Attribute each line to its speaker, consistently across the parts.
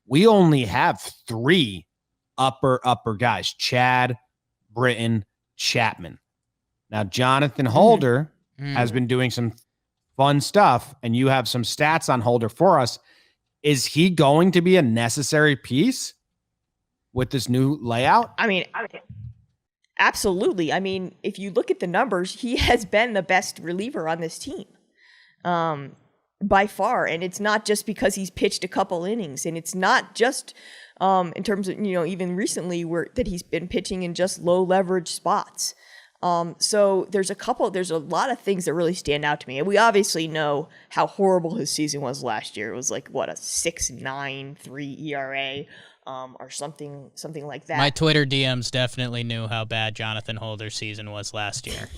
Speaker 1: we only have 3 upper guys: Chad, Britton, Chapman. Now, Jonathan Holder has been doing some fun stuff, and you have some stats on Holder for us. Is he going to be a necessary piece with this new layout?
Speaker 2: I mean, absolutely. I mean, if you look at the numbers, he has been the best reliever on this team. By far. And it's not just because he's pitched a couple innings, and it's not just in terms of, even recently that he's been pitching in just low leverage spots. So there's a lot of things that really stand out to me. And we obviously know how horrible his season was last year. It was like, what, a 6.93 ERA, or something like that.
Speaker 3: My Twitter DMs definitely knew how bad Jonathan Holder's season was last year.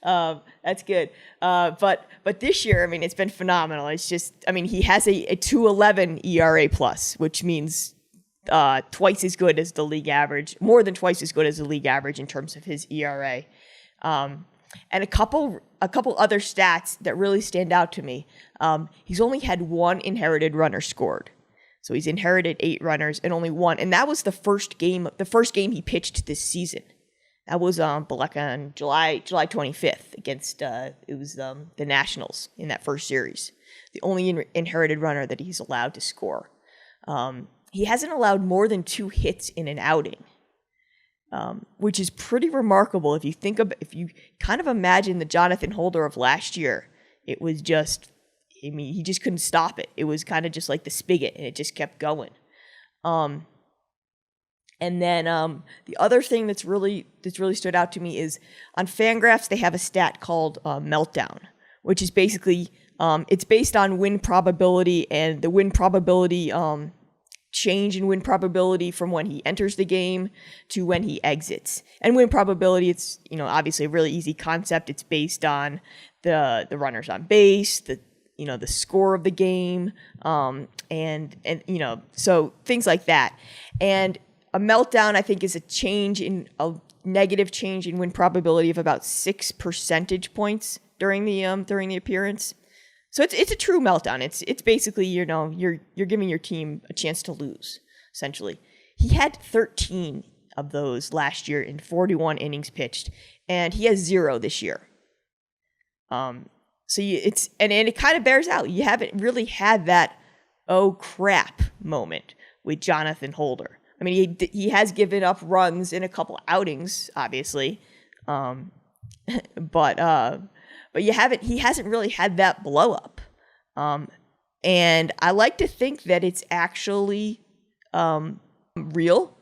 Speaker 2: That's good. But this year, I mean, it's been phenomenal. It's just, I mean, he has a 2.11 ERA plus, which means twice as good as the league average, more than twice as good as the league average in terms of his ERA. And a couple other stats that really stand out to me. He's only had 1 inherited runner scored. So he's inherited 8 runners and only 1. And that was the first game he pitched this season. That was on July 25th against the Nationals in that first series. The only inherited runner that he's allowed to score. He hasn't allowed more than 2 hits in an outing, which is pretty remarkable if you kind of imagine the Jonathan Holder of last year. It was just, I mean, he just couldn't stop it. It was kind of just like the spigot, and it just kept going. And then the other thing that's really stood out to me is on Fangraphs they have a stat called meltdown, which is basically it's based on win probability, and the win probability change in win probability from when he enters the game to when he exits. And win probability, it's obviously a really easy concept. It's based on the runners on base, the score of the game, and so things like that. And a meltdown, I think, is a negative change in win probability of about 6 percentage points during the appearance. So it's a true meltdown. It's basically you're giving your team a chance to lose, essentially. He had 13 of those last year in 41 innings pitched, and he has 0 this year. So it kind of bears out. You haven't really had that oh crap moment with Jonathan Holder. I mean, he has given up runs in a couple outings, obviously, but he hasn't really had that blow up. And I like to think that it's actually real.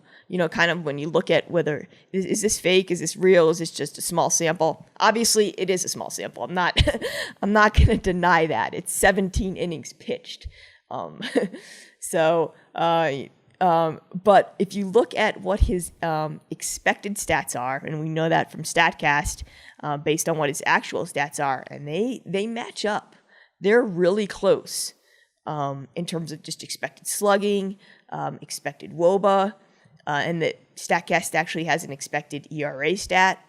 Speaker 2: Kind of when you look at whether is this fake, is this real, is this just a small sample? Obviously, it is a small sample. I'm not going to deny that. It's 17 innings pitched. But if you look at what his expected stats are, and we know that from StatCast, based on what his actual stats are, and they match up. They're really close in terms of just expected slugging, expected WOBA, and that StatCast actually has an expected ERA stat,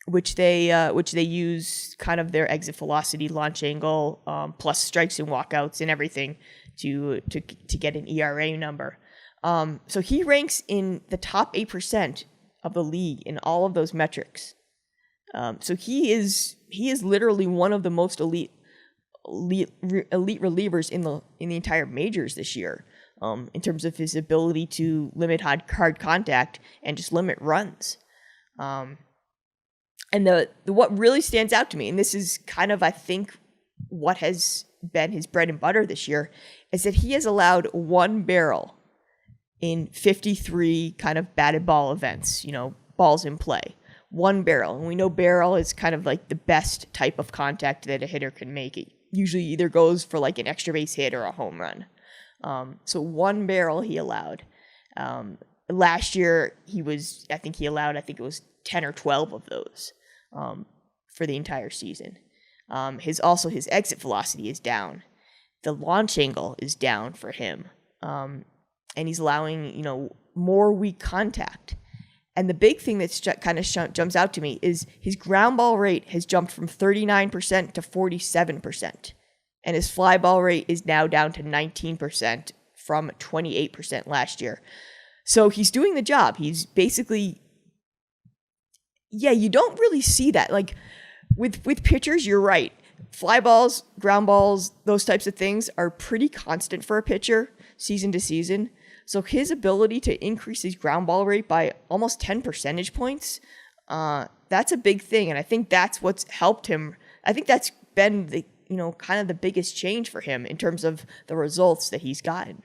Speaker 2: which they use kind of their exit velocity, launch angle, plus strikes and walkouts and everything to get an ERA number. So he ranks in the top 8% of the league in all of those metrics. So he is literally one of the most elite relievers in the entire majors this year, in terms of his ability to limit hard contact and just limit runs. And the what really stands out to me, and this is kind of, I think, what has been his bread and butter this year, is that he has allowed 1 barrel in 53 kind of batted ball events, balls in play. 1 barrel. And we know barrel is kind of like the best type of contact that a hitter can make. It usually either goes for like an extra base hit or a home run. So 1 barrel he allowed. Last year he allowed 10 or 12 of those for the entire season. His exit velocity is down. The launch angle is down for him. And he's allowing, more weak contact. And the big thing that's kind of jumps out to me is his ground ball rate has jumped from 39% to 47%. and his fly ball rate is now down to 19% from 28% last year. So he's doing the job. He's basically, you don't really see that. Like with pitchers, you're right. Fly balls, ground balls, those types of things are pretty constant for a pitcher season to season. So his ability to increase his ground ball rate by almost 10 percentage points, that's a big thing. And I think that's what's helped him. I think that's been the kind of the biggest change for him in terms of the results that he's gotten.